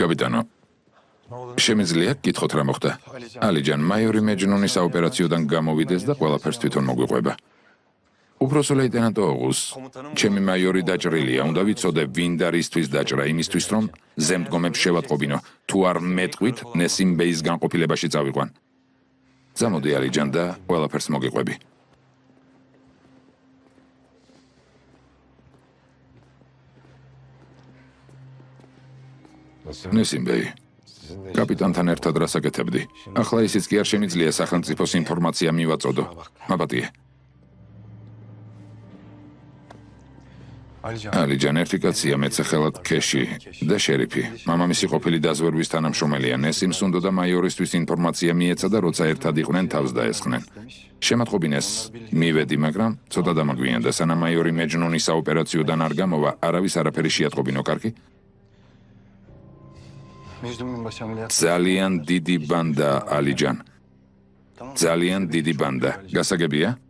კაპიტანო, შემიძლია გითხოთ რა მოხდა? ალიჯან, მაიორი მეჯნუნი საოპერაციოდან გამოვიდეს და ყველაფერს თვითონ მოგვიყვება. უпроსო ლეიტენანტო ოღუს, ჩემი მაიორი დაჭრილია, უნდა ვიცოდე ვინ და რისთვის დაჭრა, იმისთვის რომ ზემდგომებს შევატყობინო, თუ არ მეტყვით, ნესიმ ბეის განყოფილებაში წავიყვან. Zamoდი ალიჯან და ყველაფერს მოგიყვები. ნესიმ ბეი, კაპიტანთან ერთად რასაკეთებდი. ახლა ისიც კი არ შემიძლია სახელმწიფოს ინფორმაცია მივაწოდო. მაპატიე. ალიჯან ერთი კაცია მეცახელად ქეში და შერიფი. მამამისი ყოფილი დაზვერვის თანამშრომელია. ნესიმს უნდოდა მაიორისთვის ინფორმაცია მიეცა და როცა ერთად იყვნენ თავს დაესხნენ. შემატყობინეს მივედი, მაგრამ ცოტა დამაგვიანდა, სანამ მაიორი მეჯნუნი საოპერაციოდან არ გამოვა, არავის არაფერი შეატყობინო, კარგი? ძალიან დიდი ბანდა, ალიჯან. ძალიან დიდი ბანდა. გასაგებია?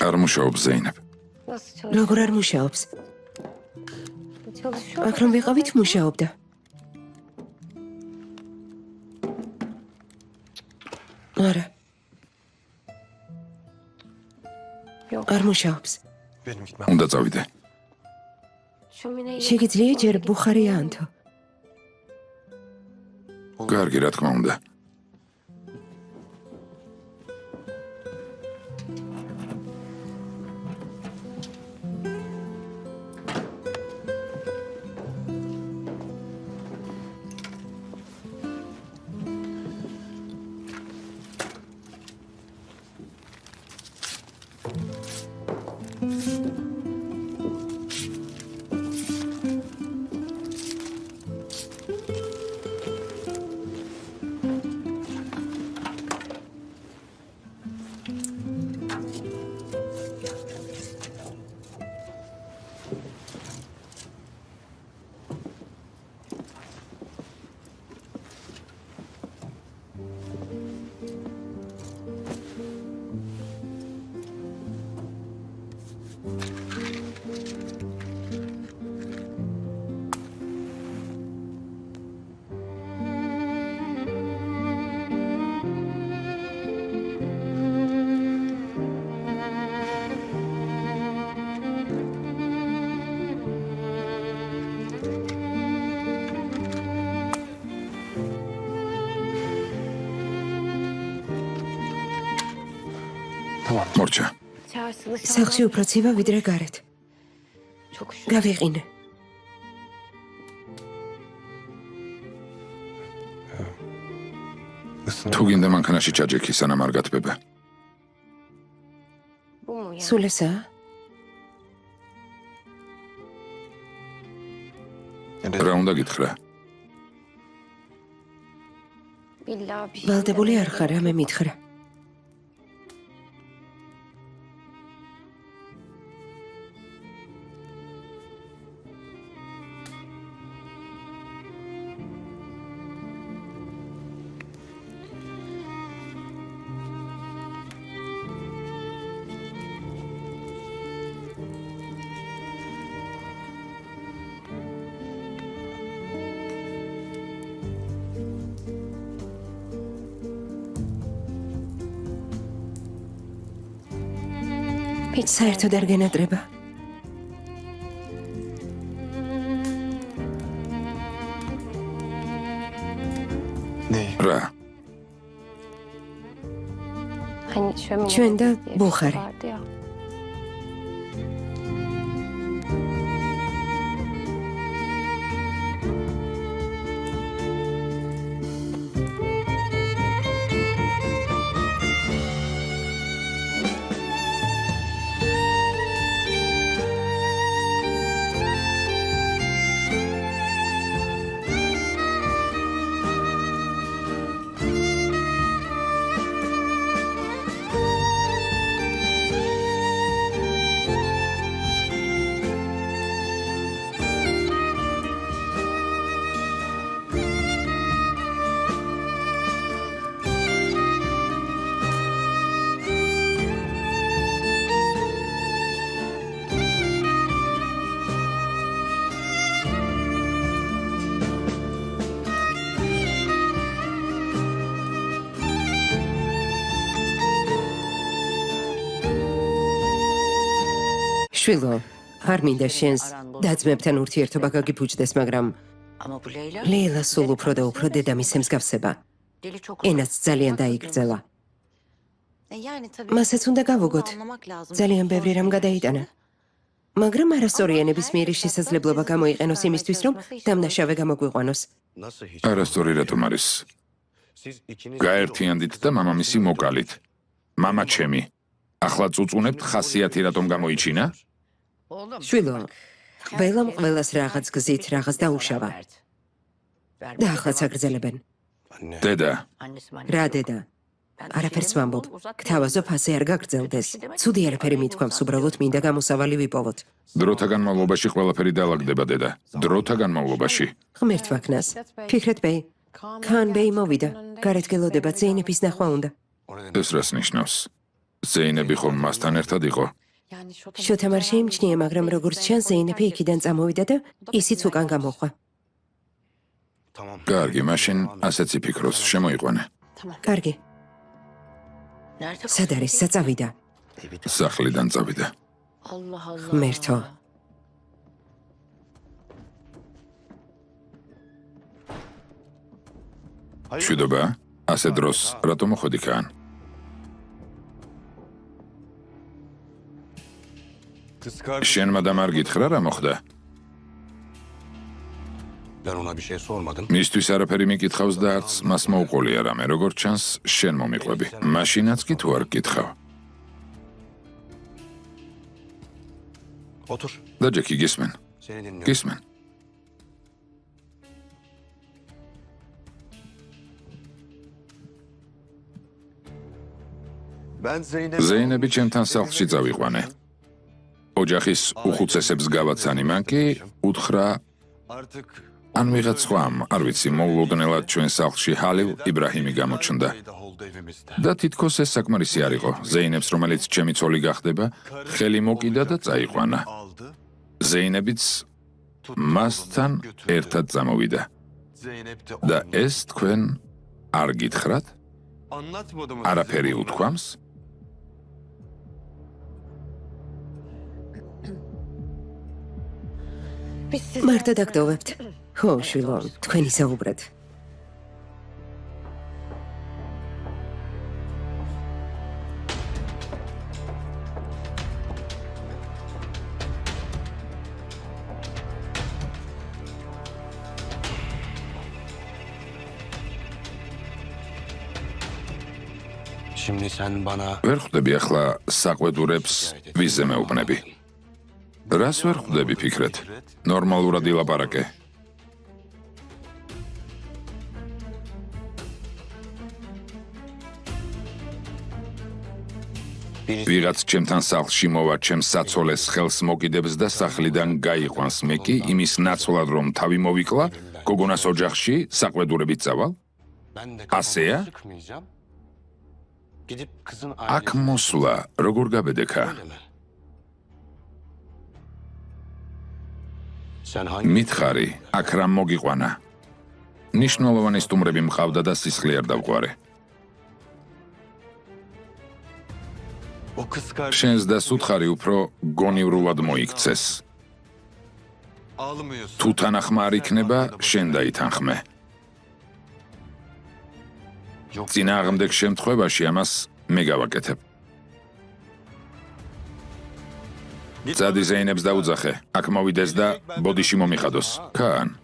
არ მუშაობს ზეინებ. როგორ არ მუშაობს? აქ რომ ვიყავით მუშაობდა. არა. არ მუშაობს. უნდა წავიდე. შეგიძლია ჯერ ბუხარი აანთო. კარგი, რა თქმა უნდა. მორჩა. სახლში უფრო ცივა ვიდრე გარეთ. გავიყინე. თუ გინდა მანქანაში ჩაჯექი, სანამ არ გათბება. სულ ესაა? რა უნდა გითხრა? ვალდებული არ ხარ, რამე მითხრა. Pēc sairtu darga netreba. რა? ჩვენ და ბუხარი. შვილო, არ მინდა შენს და-ძმებთან ურთიერთობა გაგიფუჭდეს, მაგრამ ლეილა სულ უფრო და უფრო დედამისს მსგავსება. ენაც ძალიან დაიგრძელა. მასაც უნდა გავუგოთ. ძალიან ბევრი რამ გადაიტანა. მაგრამ არასწორი ენებისმიერი შესაძლებლობა გამოიყენოს იმისთვის, რომ დამნაშავე გამოგვიყვანოს. არასწორი რატომ არის? გაერთიანდით და მამამისი მოკალით. მამა ჩემი. ახლა წუწუნებთ ხასიათი რატომ გამოიჩინა? შვილო, ყველამ ყველას რაღაც გზით რაღაც დაუშავა. და ახლაც აგრძელებენ. დედა, რა დედა? არაფერს ვამბობ. გთავაზობ ასე არ გაგრძელდეს. ცუდი არაფერი მithქვამს, უბრალოდ მინდა გამოსავალი ვიპოვოთ. დროთა განმავლობაში ყველაფერი დაალაგდება, დედა. დროთა განმავლობაში. ღმერთ ვაქნას. ფიქრეთ ბეი. ქან ბეი მოვიდა. გარეთ გელოდება ზეინების ნახვა უნდა. ეს რას ნიშნავს? ზეინები ხომ მასთან ერთად იყო? შოთამ არ შეიმჩნია, მაგრამ როგორც ჩანს, ზეინები იქიდან წამოვიდა და ისიც უკან გამოხვა. კარგი, მაშინ ასეც იფიქროს, შემოიყვანე. კარგი. სად არის საწავიდა? სახლიდან წავიდა. ღმერთო. მშვიდობა, ასე დროს რატომ მოხვედი ქან? შენმა და არ გითხრა რა მოხდა? მისთვის არაფერი მიკითხავს და არც მას მოუყოლია რამე, როგორც ჩანს, შენ მომიყვები. მაშინაც კი თუ არ გკითხავ. და ჯეკი გისმენ. გისმენ. ზეინები ჩემთან სახლში წავიყვანე. ოჯახის უხუცესებს გავაცანი, მან კი უთხრა ან ვიღაც სხვამ, არ ვიცი, მოულოდნელად ჩვენ სახლში ჰალილ იბრაჰიმი გამოჩნდა. და თითქოს ეს საკმარისი არ იყო. ზეინებს, რომელიც ჩემი ცოლი გახდება, ხელი მოკიდა და წაიყვანა. ზეინებიც მასთან ერთად წამოვიდა. და ეს თქვენ არ გითხრათ? არაფერი უთქვამს? მარტო დაგდოვებთ. ხო, შვილო, თქვენი საუბრად. ვერ ხვდები ახლა საყვედურებს ვიზზე მეუბნები. რას ვერ ხვდები ფიქრეთ? ნორმალურად ილაპარაკე. ვიღაც ჩემთან სახლში მოვა, ჩემს საცოლეს ხელს მოკიდებს და სახლიდან გაიყვანს. მე კი იმის ნაცვლად რომ თავი მოვიკლა, გოგონას ოჯახში საყვედურებით წავალ? ასეა? აქ მოსვლა როგორ გაბედექა? მითხარი, აქ რამ მოგიყვანა? ნიშნულოვანი სტუმრები მყავდა და სისხლი არ დავყვარე. შენს დას უთხარი უფრო გონივრულად მოიქცეს. თუ თანახმა არ იქნება, შენ დაითანხმე. წინააღმდეგ შემთხვევაში ამას მე გავაკეთებ. წადი ზეინებს დაუძახე, აქ მოვიდეს და ბოდიში მომიხადოს. კან.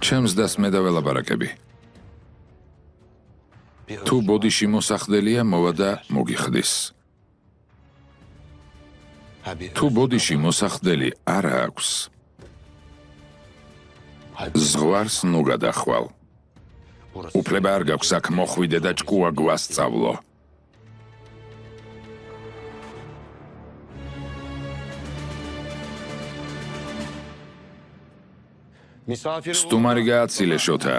ჩემს დას მე დაველაპარაკები. თუ ბოდიში მოსახდელია, მოვა და მოგიხდის. თუ ბოდიში მოსახდელი არ აქვს, ზღვარს ნუ გადახვალ. უფლება არ გაქვს აქ მოხვიდე და ჭკუა გვასწავლო. სტუმარი გააცილე შოთა.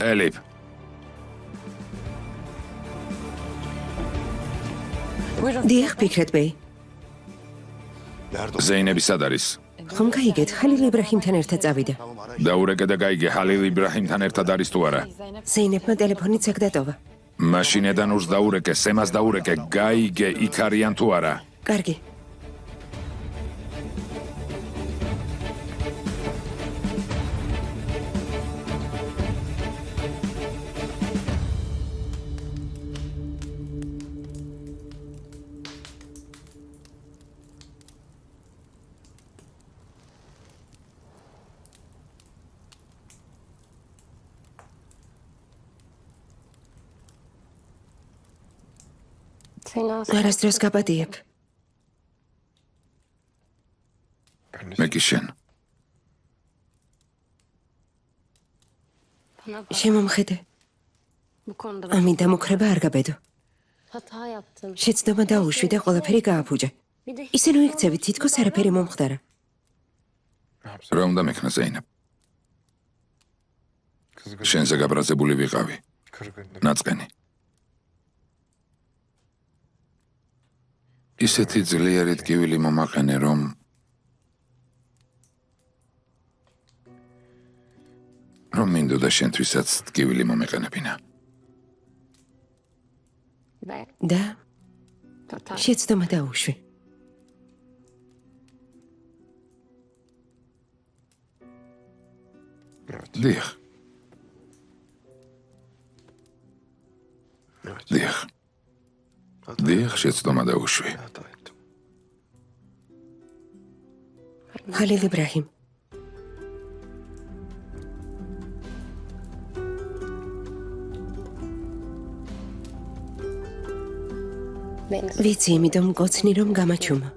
ელიფ. დიახ, ფიქრეთ ბეი. ზეინები სად არის? ხომ გაიგეთ, ხალილ იბრაჰიმთან ერთად წავიდა. დაურეკე და გაიგე, ხალილ იბრაჰიმთან ერთად არის თუ არა? ზეინებმა ტელეფონით აქ დატოვა. მაშინედან ურს დაურეკე, სემას დაურეკე, გაიგე, იქ არიან თუ არა? კარგი. არასდროს გაბადიებ. მე კი შენ. შემომხედე. ამი დამუქრება არ გაბედო. შეცდომა დაუშვი და ყველაფერი გააფუჭე. ისე ნუ იქცევი, თითქოს არაფერი მომხდარა. რა უნდა მექნა ზეინებ? შენზე გაბრაზებული ვიყავი. ნაწყენი. ისეთი ძლიერი ტკივილი მომაყენე, რომ მინდოდა შენთვისაც ტკივილი მომეყენებინა. და შეცდომა დაუშვი. დიახ. დიახ. დიახ, შეცდომა დაუშვი. ხალილ იბრაჰიმ. ვიცი, იმიტომ მგოცნი რომ გამაჩუმა.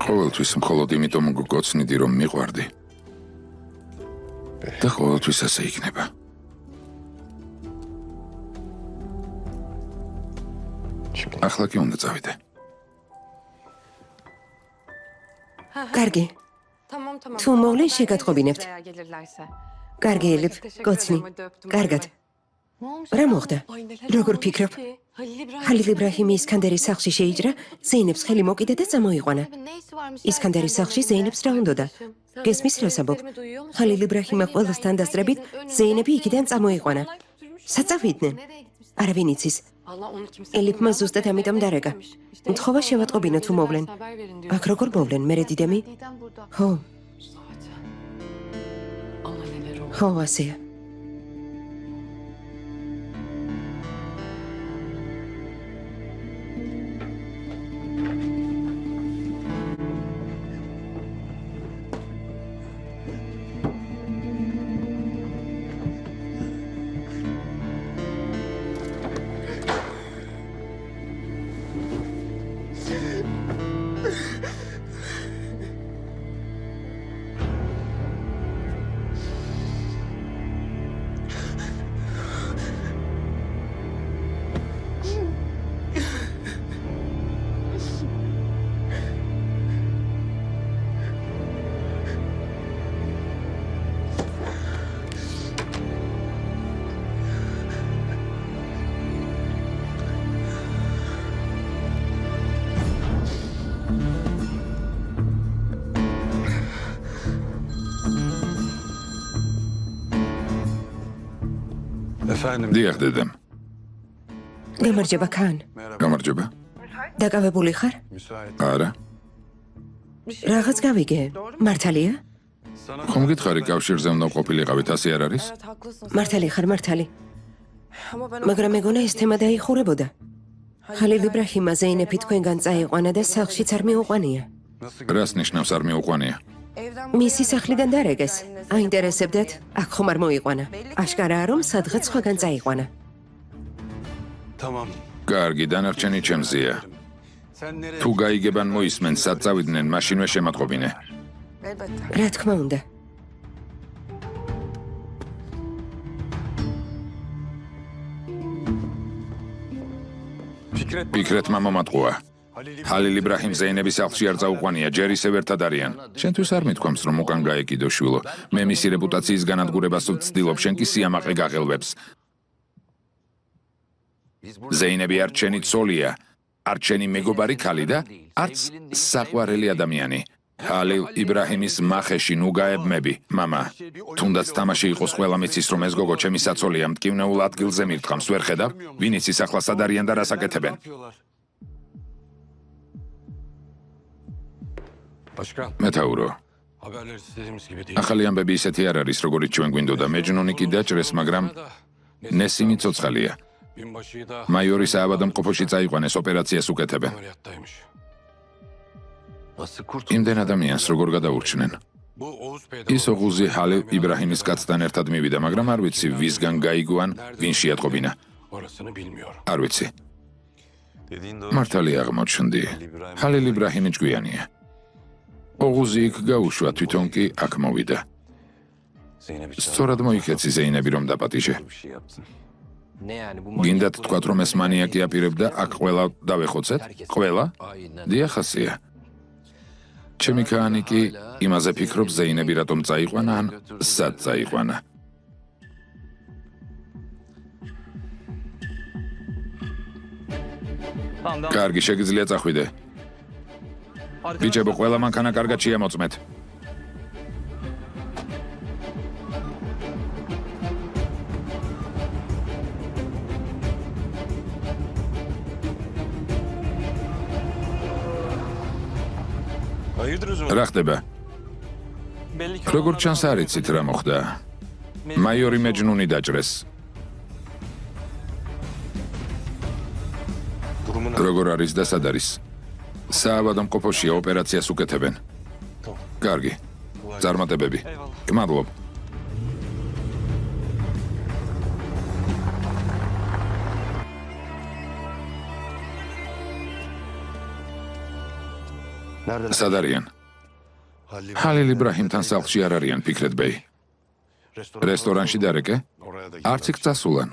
ყოველთვის მხოლოდ იმიტომ მგოცნიდი რომ მიყვარდი. და ყოველთვის ასე იქნება. ახლა კი უნდა წავიდე. კარგი. თუ მოვლენ შეგატყობინებთ. კარგი ელიფ, გოცნი. კარგად. რა მოხდა? როგორ ფიქრობ? ხალილ იბრაჰიმი ისქანდერის სახლში შეიჭრა, ზეინებს ხელი მოკიდა და წამოიყვანა. ისქანდერის სახლში ზეინებს რა უნდოდა? გესმის რა საბობ? ხალილ იბრაჰიმა ყველასთან დასწრებით ზეინები იქიდან წამოიყვანა. საწავიდნენ? არავინ იცის. ელიფმა ზუსტად ამიტომ დარეკა. მთხოვა შევატყობინო თუ მოვლენ. აქ როგორ მოვლენ, მერე დიდემი? ხო. ხო, ასეა. დიახ, დედამ. გამარჯობა, ქან. გამარჯობა. დაკავებული ხარ? არა. რაღაც გავიგე. მართალია? ხომ გითხარი კავშირზე უნდა ყოფილიყავით, ასე არ არის? მართალი ხარ, მართალი. მაგრამ მეგონა ეს თემა დაიხურებოდა. ხალილ იბრაჰიმა ზეინეფი თქვენგან წაიყვანა და სახლშიც არ მიუყვანია. რას ნიშნავს არ მიუყვანია? მისი სახლიდან დარეგეს. აინტერესებდათ, აქ ხომ არ მოიყვანა. აშკარაა, რომ სადღაც სხვაგან წაიყვანა. კარგი, დანარჩენი ჩემზეა. თუ გაიგებან მოისმენ, სად წავიდნენ, მაშინვე შემატყობინე. რა თქმა უნდა. ფიქრეთმა მომატყუა. ხალილ იბრაჰიმ ზეინების სახლში არ წაუყვანია, ჯერ ისევ ერთად არიან. შენთვის არ მithქვამს, რომ უკან გაეკიდო შვილო. მე მისი რეპუტაციის განადგურებას ვცდილობ, შენ კი სიამაყე გაღელვებს. ზეინები არ ჩენი ცოლია, არ ჩენი მეგობარი ქალი და არც საყვარელი ადამიანი. ხალილ იბრაჰიმის მახეში ნუ გაებმები, მამა. თუნდაც თამაში იყოს ყველა მიცის, რომ ეს გოგო ჩემი საცოლია, მტკივნეულ ადგილზე მირთყამს, ვერ ხედავ? ვინ იცის ახლა სად არიან და რას აკეთებენ? მეთაურო. ახალი ამბები ისეთი არ არის, როგორიც ჩვენ გვინდოდა. მეჯნუნი კი დაჭრეს, მაგრამ ნესიმი ცოცხალია. მაიორი საავადმყოფოში წაიყვანეს, ოპერაციას უკეთებენ. იმდენ ადამიანს როგორ გადაურჩნენ? ის ოღუზი ხალილ იბრაჰიმის კაცთან ერთად მივიდა, მაგრამ არ ვიცი ვისგან გაიგო ან ვინ შეატყობინა. არ ვიცი. მართალი აღმოჩნდი. ხალილ იბრაჰიმი ჭკვიანია. ოღუზი იქ გაუშვა, თვითონ კი აქ მოვიდა. სწორად მოიქეცი ზეინები რომ დაპატიჟე. გინდათ თქვათ, რომ ეს მანიაკი აპირებდა აქ ყველა დავეხოცეთ? ყველა? დიახ, ასეა. ჩემი ქაანი კი იმაზე ფიქრობს, ზეინები რატომ წაიყვანა ან სად წაიყვანა. კარგი, შეგიძლია წახვიდე. ბიჭებო, ყველა მანქანა კარგად შეამოწმეთ. რა ხდება? როგორც ჩანს არ იცით რა მოხდა. მაიორი მეჯნუნი დაჭრეს. როგორ არის და სად არის? საავადმყოფოში ოპერაციას უკეთებენ. კარგი. წარმატებები. გმადლობ. სად არიან? ხალილ იბრაჰიმთან სახლში არ არიან, ფიქრეთ ბეი. რესტორანში დარეკე? არც იქ წასულან.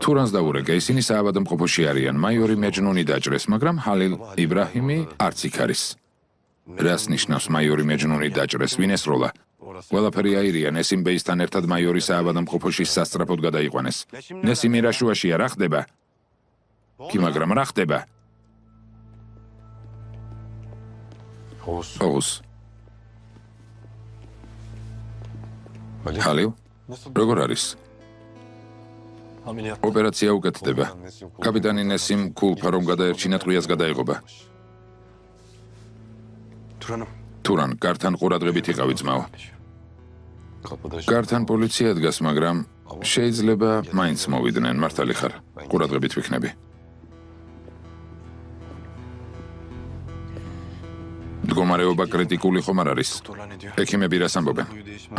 თურანს დაურეკე, ისინი საავადმყოფოში არიან. მაიორი მეჯნუნი დაჭრეს, მაგრამ ხალილ იბრაჰიმი არც იქ არის. რას ნიშნავს მაიორი მეჯნუნი დაჭრეს? ვინ ესროლა? ყველაფერი აირია, ნესიმ ბეისთან ერთად მაიორი საავადმყოფოში სასწრაფოდ გადაიყვანეს. ნესიმი რაშუაშია, რა ხდება? კი, მაგრამ რა ხდება? ოღუს. ხალილ? როგორ არის? ოპერაცია უკეთდება. კაპიტანი ნესიმ კულფა რომ გადაერჩინა ტყვიას გადაეღობა. თურან, გართან ყურადღებით იყავი ძმაო. გართან პოლიცია დგას, მაგრამ შეიძლება მაინც მოვიდნენ, მართალი ხარ. ყურადღებით ვიქნები. მდგომარეობა კრიტიკული ხომ არ არის? ექიმები რას ამბობენ?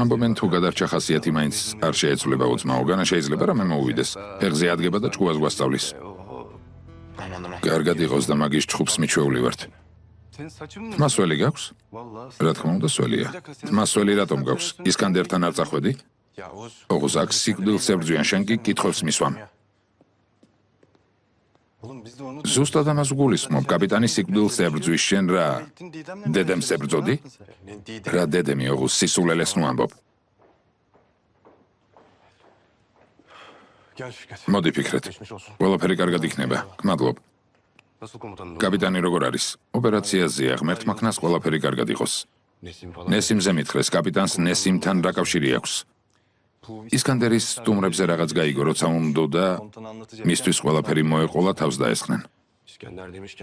ამბობენ თუ გადარჩა ხასიათი მაინც არ შეეცვლება უძმაო, განა შეიძლება რამე მოუვიდეს. ეხზე ადგება და ჭკუას გვასწავლის. კარგად იყოს და მაგის ჭხუბს მიჩვეული ვართ. თმასველი გაქვს? რა თქმა უნდა, სველია. თმასველი რატომ გაქვს? ისკანდერთან არ წახვედი? ოღუს აქ სიკვდილს ებრძვიან, შენ კი კითხვებს მისვამ. ზუსტად ამას გულისხმობ, კაპიტანი სიკვდილს ებრძვის, შენ რა დედემს ებრძოდი? რა დედემი, ოღუს სისულელეს ნუ ამბობ. მოდი ფიქრეთ. ყველაფერი კარგად იქნება. გმადლობ. კაპიტანი როგორ არის? ოპერაციაზეა, ღმერთმა ქნას ყველაფერი კარგად იყოს. ნესიმზე მითხრეს, კაპიტანს ნესიმთან რა კავშირი აქვს? ისკანდერის სტუმრებზე რაღაც გაიგო, როცა უნდა და მისთვის ყველაფერი მოეყოლა, თავს დაესხნენ.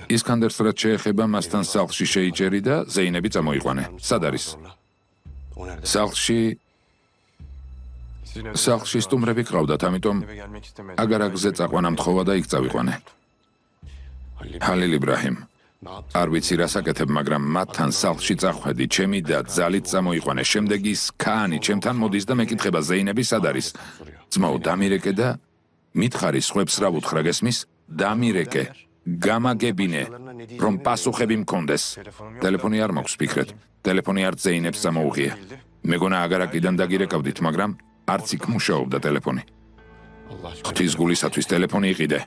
ისკანდერს რაც შეეხება, მასთან სახლში შეიჭერი და ზეინები წამოიყვანე. სად არის? სახლში სტუმრები ყავდათ, ამიტომ აგარაგზე წაყვანა მთხოვა და იქ წავიყვანე. ჰალილ იბრაჰიმ, არ ვიცი რას აკეთებ, მაგრამ მათთან სახლში წახვედი, ჩემი და ძალით წამოიყვანე. შემდეგ ის ქაანი ჩემთან მოდის და მეკითხება, ზეინები სად არის? ძმაო, დამირეკე და მითხარი სხვებს რა ვუთხრა, გესმის? დამირეკე, გამაგებინე, რომ პასუხები მქონდეს. ტელეფონი არ მაქვს, ფიქრეთ. ტელეფონი არ ზეინებს წამოუღია. მეგონა აგარაკიდან დაგირეკავდით, მაგრამ არც იქ მუშაობდა ტელეფონი. ღვთის გულისათვის ტელეფონი იყიდე.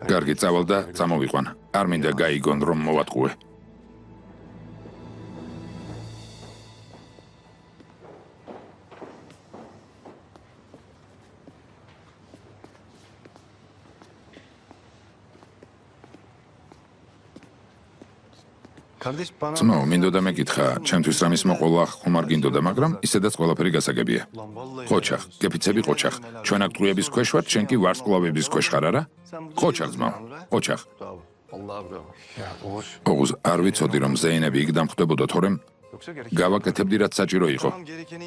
კარგი, წავალ და წამოვიყვან. არ მინდა გაიგონ, რომ მოვატყუე. ძმაო, მინდოდა მეკითხა, ჩემთვის რამის მოყოლა ხომ არ გინდოდა, მაგრამ ისედაც ყველაფერი გასაგებია. ყოჩახ, გეფიცები ყოჩახ. ჩვენ აქ ტყუების ქვეშ ვართ, შენ კი ვარსკვლავების ქვეშ ხარ, არა? ყოჩახ, ძმაო, ყოჩახ. ოღუზ, არ ვიცოდი, რომ ზეინები იქ დამხვდებოდა, თორემ გავაკეთებდი, რაც საჭირო იყო.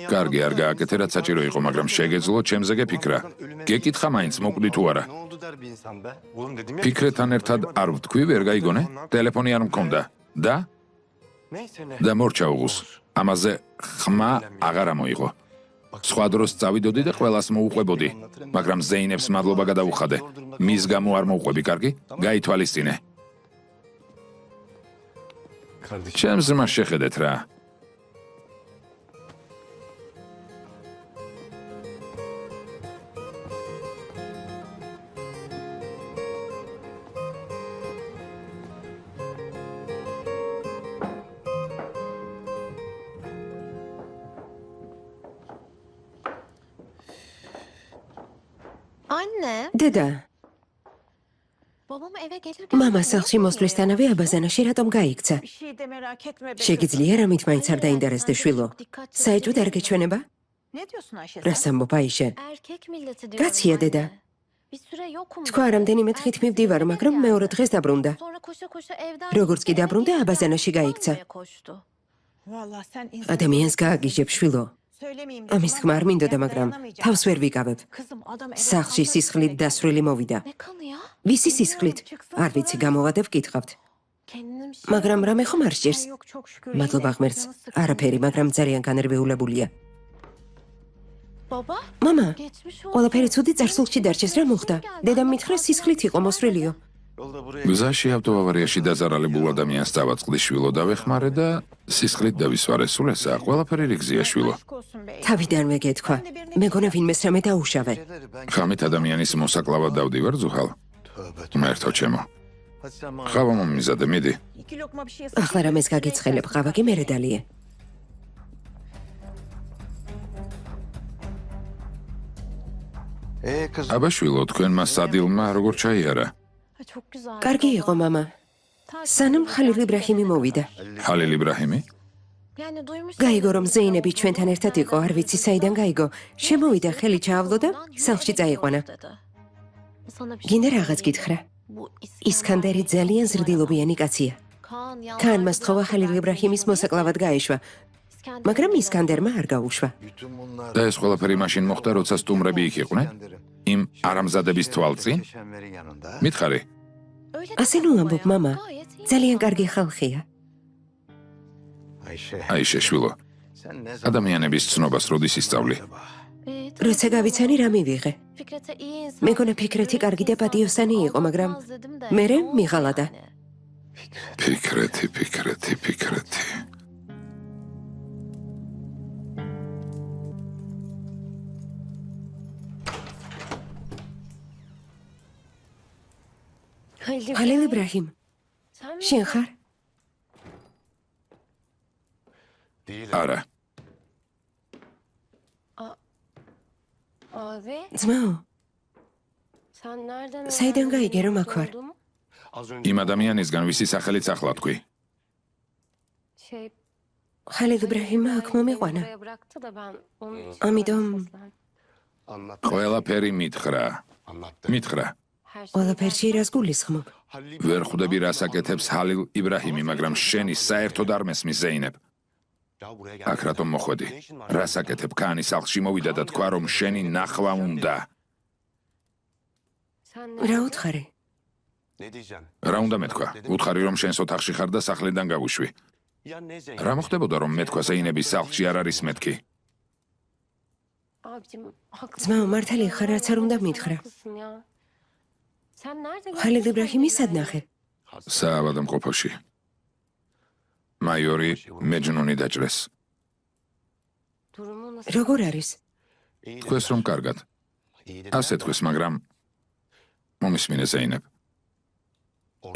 კარგი, არ გააკეთე, რაც საჭირო იყო, მაგრამ შეგეძლო, ჩემზე გეფიქრა. გეკითხა მაინც, მოკვდი თუ არა. ფიქრეთან ერთად არ ვთქვი, ვერ გაიგონე? ტელეფონი არ მქონდა. და მორჩა უღუს. ამაზე ხმა აღარ ამოიღო. სხვა დროს წავიდოდი და ყველას მოუყვებოდი, მაგრამ ზეინებს მადლობა გადაუხადე. მის გამო არ მოუყვები, კარგი? გაითვალისწინე. ჩემს ზმას შეხედეთ რა. დედა, მამა სახლში მოსვლისთანავე აბაზანაში რატომ გაიქცა? შეგიძლია რამით მაინც არ დაინტერესდე, შვილო? საეჭვოდ არ გეჩვენება? რას ამბობ, აიშე? კაცია დედა. თქვა რამდენიმე დღით მივდივარ, მაგრამ მეორე დღეს დაბრუნდა. როგორც კი დაბრუნდა, აბაზანაში გაიქცა. ადამიანს გააგიჟებ, შვილო. ამის თქმა არ მინდოდა, მაგრამ თავს ვერ ვიკავებ. სახლში სისხლით დასრული მოვიდა. ვისი სისხლით? არ ვიცი, გამოვადებ, გითხავთ. მაგრამ რამე ხომ არ სჭირს? მადლობა ღმერთს, არაფერი, მაგრამ ძალიან განერვიულებულია. მამა, ყველაფერი ცუდი წარსულში დარჩეს, რა მოხდა? დედამ მითხრა სისხლით იყო მოსრილიო. გზაში ავტოავარიაში დაზარალებულ ადამიანს დავაწყდი, შვილო, დავეხმარე და სისხლით დავისვარე. სულ ესაა, ყველაფერი რიგზია, შვილო. თავიდანვე გეთქვა, მეგონა ვინმეს რამე დაუშავე. ხამით ადამიანის მოსაკლავად დავდივარ, ზუჰალ. მერთო ჩემო. ხავა მომიზადე, მიდი. ახლა რამეს გაგეცხელებ, ხავა კი მერე დალიე. აბა შვილო, თქვენმა სადილმა როგორ ჩაიარა? კარგი იყო, მამა. სანამ ხალილ იბრაჰიმი მოვიდა. ხალილ იბრაჰიმი? გაიგო, რომ ზეინები ჩვენთან ერთად იყო, არ ვიცი საიდან გაიგო. შემოვიდა, ხელი ჩაავლო და სახლში წაიყვანა. გინდა რაღაც გითხრა. ისკანდერი ძალიან ზრდილობიანი კაცია. ქაანმა სთხოვა ხალილ იბრაჰიმის მოსაკლავად გაეშვა, მაგრამ ისკანდერმა არ გაუშვა. და ეს ყველაფერი მაშინ მოხდა, როცა სტუმრები იქ იყვნენ? იმ არამზადების თვალწინ? მითხარი. ასე ნუ ამბობ, მამა. ძალიან კარგი ხალხია. აიშე, შვილო, ადამიანების ცნობას როდის ისწავლი? როცა გავიცანი, რა მივიღე. მეგონა ფიქრეთი კარგი და პატიოსანი იყო, მაგრამ მერე მიღალადა. ფიქრეთი. ხალილ იბრაჰიმ, შენ ხარ? არა. ძმაო, საიდან გაიგე, რომ აქ ვარ? იმ ადამიანისგან, ვისი სახელიც ახლა თქვი. ხალიდ იბრაჰიმმა აქ მომიყვანა. ამიტომ ყველაფერი მითხრა. მითხრა. ყველაფერში რას გულისხმობ? ვერ ხვდები რას აკეთებს ჰალილ იბრაჰიმი, მაგრამ შენი საერთოდ არ მესმის ზეინებ. აქ რატომ მოხვედი? რას აკეთებ? ქანის სახლში მოვიდა და თქვა რომ შენი ნახვა უნდა. რა უთხარი? რა უნდა მეთქვა? უთხარი რომ შენს ოთახში ხარ და სახლიდან გავუშვი. რა მოხდებოდა რომ მეთქვა ზეინების სახლში არ არის მეთქი? ძმაო, მართალი ხარ, რაც არ უნდა მითხრა. ხალიდ იბრაჰიმი სად ნახე? საავადმყოფოში. მაიორი მეჯნუნი დაჭრეს. როგორ არის? თქვეს რომ კარგად. ასე თქვეს, მაგრამ მომისმინე ზეინებ.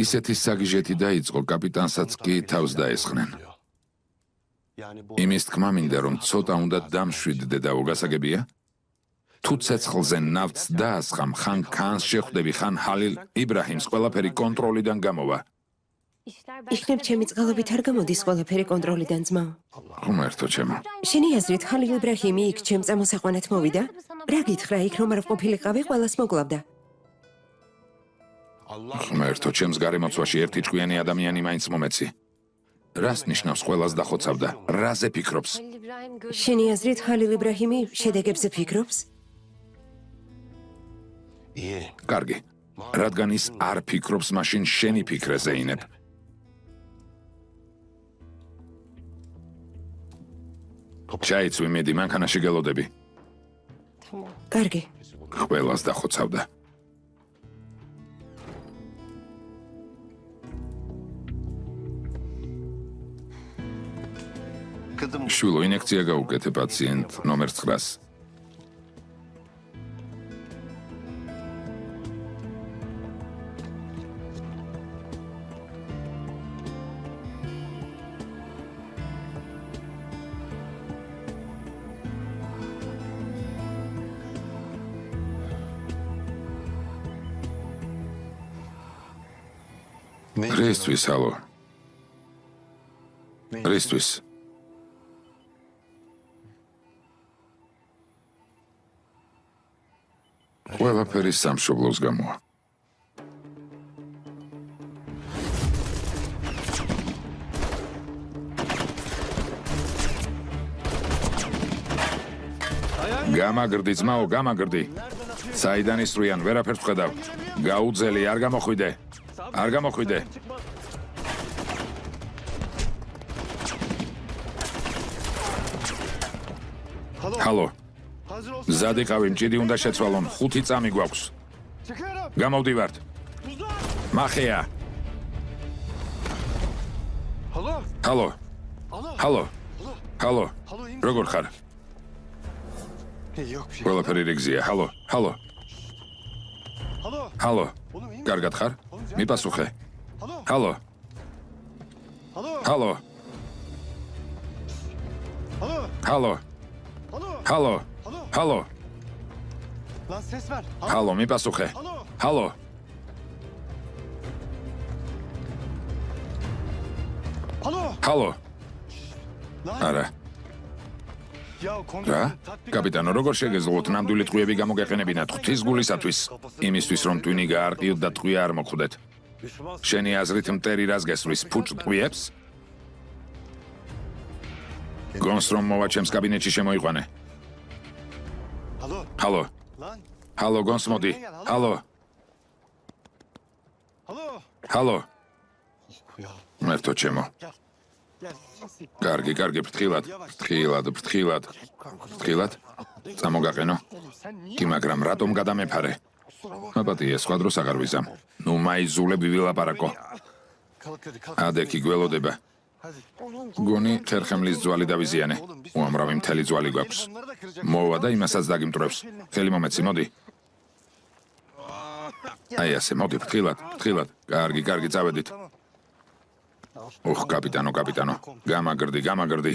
ისეთი საგიჟეთი დაიწყო, კაპიტანსაც კი თავს დაესხნენ. იმის თქმა მინდა რომ ცოტა უნდა დამშვიდდე და უგასაგებია? თუ ცეცხლზე ნავთს დაასხამ, ხან ქანს შეხვდები, ხან ჰალილ იბრაჰიმს ყველაფერი კონტროლიდან გამოვა. იქნებ ჩემი წყალობით არ გამოდის ყველაფერი კონტროლიდან, ძმაო. ღმერთო ჩემო. შენი აზრით ხალიდ იბრაჰიმი იქ ჩემ წამოსაყვანად მოვიდა? რა გითხრა, იქ რომ არ ყოფილიყავი, ყველას მოკლავდა. ღმერთო, ჩემს გარემოცვაში ერთი ჭკვიანი ადამიანი მაინც მომეცი. რას ნიშნავს ყველას დახოცავდა? რაზე ფიქრობს? შენი აზრით ხალიდ იბრაჰიმი შედეგებზე ფიქრობს? კარგი. რადგან ის არ ფიქრობს, მაშინ შენი ფიქრე ზეინებ. ჩაიცვი, მიდი, მანქანაში გელოდები. კარგი. ყველას დახოცავდა. შვილო, ინექცია გაუკეთე პაციენტ ნომერ 9-ს. რისთვის, ჰალო? რისთვის? ყველაფერი სამშობლოს გამოა. გამაგრდი, ძმაო, გამაგრდი. საიდან ისვრიან, ვერაფერს ვხედავ. გაუძელი, არ გამოხვიდე. არ გამოხვიდე. ჰალო. ზადიყავი, მჭიდი უნდა შეცვალონ, 5 წამი გვაქვს. გამოვდივართ. მახეა. ჰალო. ჰალო. ჰალო. როგორ ხარ? ყველაფერი რიგზია. ჰალო. ჰალო. ჰალო. კარგად ხარ? მიპასუხე. ჰალო. ჰალო. ჰალო. ჰალო. ჰალო. ჰალო, მიპასუხე. ჰალო. ჰალო. არა. რა? კაპიტანო, როგორ შეგეძლოთ ნამდვილი ტყვიები გამოგეყენებინათ ღვთის გულისათვის, იმისთვის რომ ტვინი გაარყიოთ და ტყვია არ მოხვდეთ. შენი აზრით მტერი რას გესვრის, ფუჭ ტყვიებს? გონს რომ მოვა ჩემს კაბინეტში შემოიყვანე. ჰალო. ჰალო, გონს მოდი. ჰალო. ჰალო. მერთო ჩემო. კარგი, კარგი, ფრთხილად. ფრთხილად. წამოგაყენო. კი, მაგრამ რატომ გადამეფარე? მაპატიე, სხვა დროს აღარ ვიზამ. ნუ მაიზულები ვილაპარაკო. ადექი გველოდება. გონი ხერხემლის ძვალი დავიზიანე. უამრავი მთელი ძვალი გვაქვს. მოვა და იმასაც დაგიმტრევს. ხელი მომეცი, მოდი. აი ასე, მოდი, ფრთხილად. კარგი, წავედით. ოხ, კაპიტანო. გამაგრდი.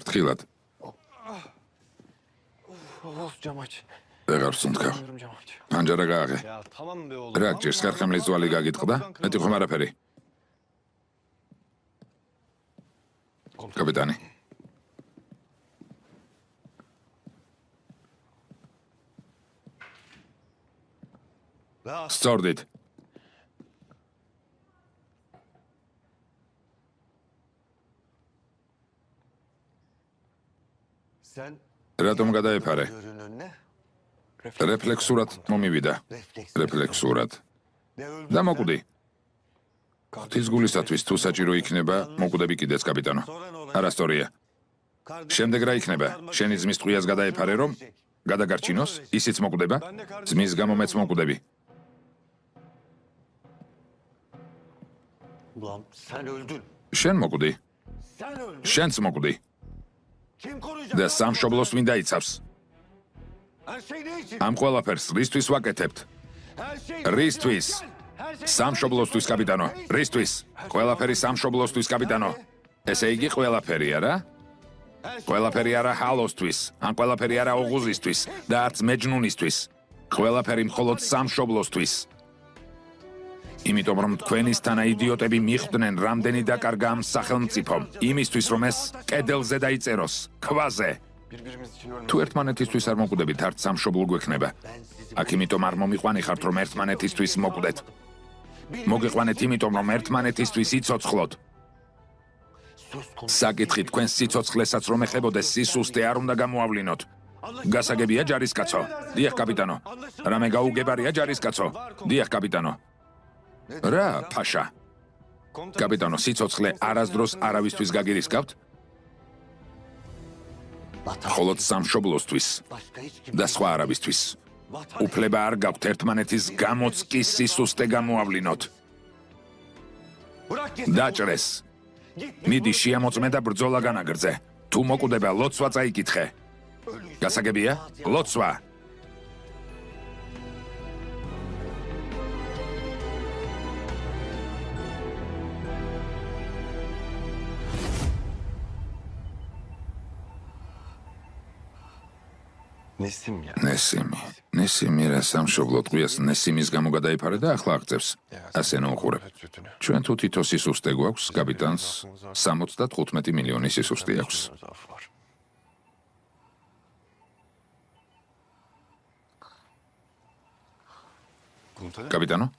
ფრთხილად. ვეღარ სუნთქავ. ანჯარა გააღე. რა გჭირს ხერხემლის ძვალი გაგიტყდა? მეტი ხომ არაფერი. კაპიტანი. სწორდით. რატომ გადაეფარე? რეფლექსურად მომივიდა. რეფლექსურად. და მოკვდი. ღვთის გულისათვის თუ საჭირო იქნება, მოკვდები კიდეც, კაპიტანო. არასწორია. შემდეგ რა იქნება? შენი ძმის ტყვიას გადაეფარე, რომ გადაგარჩინოს, ისიც მოკვდება, ძმის გამო მეც მოკვდები. შენ მოკვდი. შენც მოკვდი. და სამშობლოს ვინ დაიცავს? ამ ყველაფერს რისთვის ვაკეთებთ? რისთვის? სამშობლოსთვის, კაპიტანო. რისთვის? ყველაფერი სამშობლოსთვის, კაპიტანო. ესე იგი ყველაფერი არა? ყველაფერი არა ჰალოსთვის, ან ყველაფერი არა ოღუზისთვის და არც მეჯნუნისთვის. ყველაფერი მხოლოდ სამშობლოსთვის. იმიტომ რომ თქვენისთანა იდიოტები მიხვდნენ, რამდენი დაკარგა ამ სახელმწიფომ, იმისთვის რომ ეს კედელზე დაიწეროს, ქვაზე. თუ ერთმანეთისთვის არ მოკვდებით, არც სამშობლო გვექნება. აქ იმიტომ არ მომიყვანიხართ, რომ ერთმანეთისთვის მოკვდეთ. მოგიყვანეთ იმიტომ, რომ ერთმანეთისთვის იცოცხლოთ. საკითხი თქვენს სიცოცხლესაც რომ ეხებოდეს, სისუსტე არ უნდა გამოავლინოთ. გასაგებია ჯარისკაცო? დიახ, კაპიტანო. რამე გაუგებარია ჯარისკაცო? დიახ, კაპიტანო. რა, ფაშა? კაპიტანო, სიცოცხლე არასდროს არავისთვის გაგირისკავთ? მხოლოდ სამშობლოსთვის და სხვა არავისთვის. უფლება არ გაქვთ ერთმანეთის გამოც კი სისუსტე გამოავლინოთ. დაჭრეს. მიდი შეამოწმე და ბრძოლა განაგრძე. თუ მოკვდება, ლოცვა წაიკითხე. გასაგებია? ლოცვა. ნესიმი რა სამშობლო ტყვიას ნესიმის გამო გადაიფარე და ახლა აღწევს. ასე ნუხურებ. ჩვენ თუ თითო სისუსტე გვაქვს, კაპიტანს 75 მილიონი სისუსტე აქვს. კაპიტანო?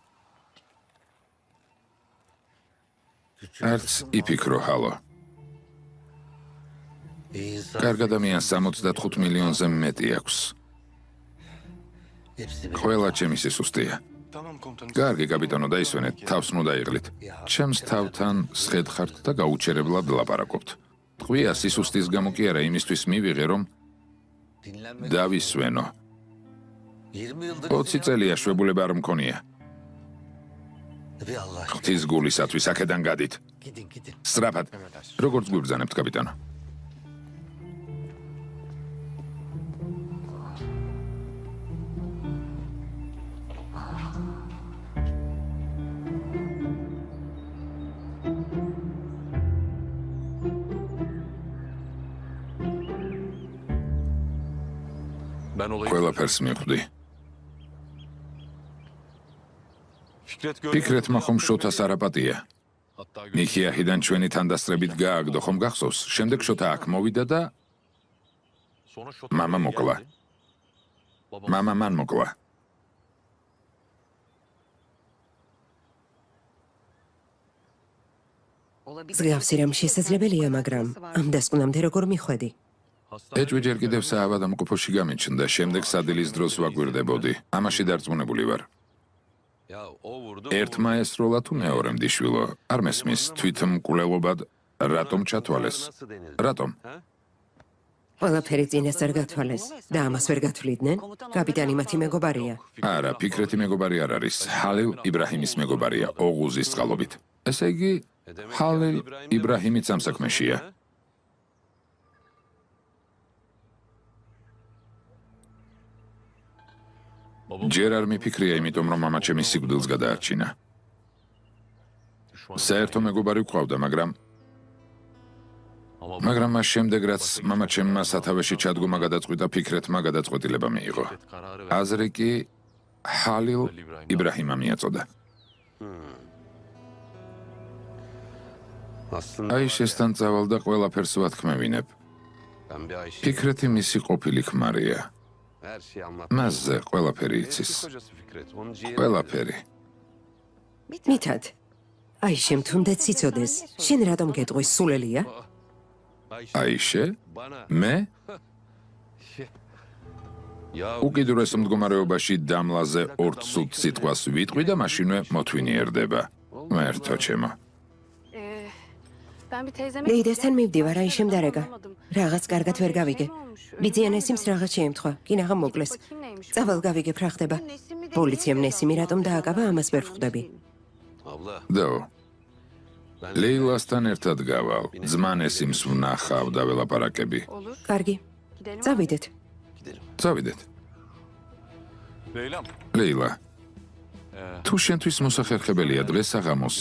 არც იფიქრო, ჰალო. კარგ ადამიანს 75 მილიონზე მეტი აქვს. ყველა ჩემი სისუსტეა. კარგი, კაპიტანო, დაისვენეთ, თავს ნუ დაიღლით. ჩემს თავთან სხედხართ და გაუჩერებლად ლაპარაკობთ. ტყვია სისუსტის გამო კი არა, იმისთვის მივიღე, რომ დავისვენო. 20 წელია შვებულება არ მქონია. ღვთის გულისათვის აქედან გადით. სწრაფად. როგორც გვიბრძანებთ, კაპიტანო? ყველაფერს მივხვდი. ფიქრეთმა ხომ შოთას არაპატია. ნიხიაჰიდან ჩვენი თანდასწრებით გააგდო, ხომ გახსოვს? შემდეგ შოთა აქ მოვიდა და მამა მოკლა. მამა მან მოკლა. მსგავსი რამ შესაძლებელია, მაგრამ ამ დასკვნამდე როგორ მიხვედი? ეჭვი ჯერ კიდევ საავადმყოფოში გამიჩნდა, შემდეგ სადილის დროს ვაგვირდებოდი. ამაში დარწმუნებული ვარ. ერთმა ესროლა თუ მეორემ დიშვილო, არ მესმის თვითმკვლელობად რატომ ჩათვალეს? რატომ? ყველაფერი წინასწარ გათვალეს და ამას ვერ გათვლიდნენ? კაპიტანი მათი მეგობარია. არა, ფიქრეთი მეგობარი არ არის. ჰალილ იბრაჰიმის მეგობარია, ოღუზის წყალობით. ესე იგი, ჰალილ იბრაჰიმიც ამ საქმეშია. ჯერ არ მიფიქრია, იმიტომ რომ მამა ჩემი სიკვდილს გადაარჩინა. საერთო მეგობარი გვყავდა, მაგრამ მაგრამ მას შემდეგ რაც მამაჩემმა სათავეში ჩადგომა გადაწყვიტა, ფიქრეთმა გადაწყვეტილება მიიღო. აზრი კი ჰალილ იბრაჰიმა მიაწოდა. აიშესთან წავალ და ყველაფერს ვათქმევინებ. ფიქრეთი მისი ყოფილი ქმარია. მასზე ყველაფერი იცის. ყველაფერი. მითად. აიშემ თუნდაც იცოდეს. შენ რატომ გეტყვის სულელია? აიშე? მე? უკიდურეს მდგომარეობაში დამლაზე ორ ცუდ სიტყვას ვიტყვი და მაშინვე მოთვინიერდება. მერთო ჩემო. ლეიდასთან მივდივარ, აიშემ დარეგა. რაღაც კარგად ვერ გავიგე. ბიძიანესიმს რაღაც შეემთხვა, კინაღამ მოკლეს. წავალ გავიგებ რა ხდება. პოლიციამ ნესიმი რატომ დააკავა, ამას ვერ ვხვდები. დო. ლეილასთან ერთად გავალ. ძმა ნესიმს ვნახავ და ველაპარაკები. კარგი. წავიდეთ. წავიდეთ. ლეილა. თუ შენთვის მოსახერხებელია დღეს საღამოს,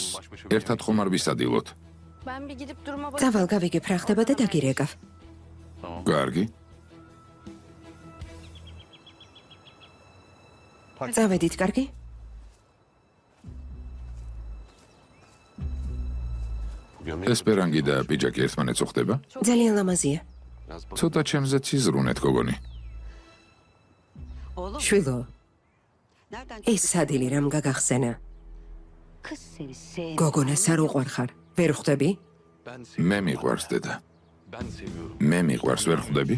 ერთად ხომ არ ვისადილოთ? წავალ გავიგებ რა ხდება და დაგირეკავ. კარგი. წავედით, კარგი? ესპერანგი და პიჯაკი ერთმანეთს უხდება? ძალიან ლამაზია. ცოტა ჩემზეც იზრუნეთ, გოგონი. შვილო, ეს სადილი რამ გაგახსენა? გოგონას არ უყვარხარ, ვერ ხვდები? მე მიყვარს დედა. მე მიყვარს, ვერ ხვდები?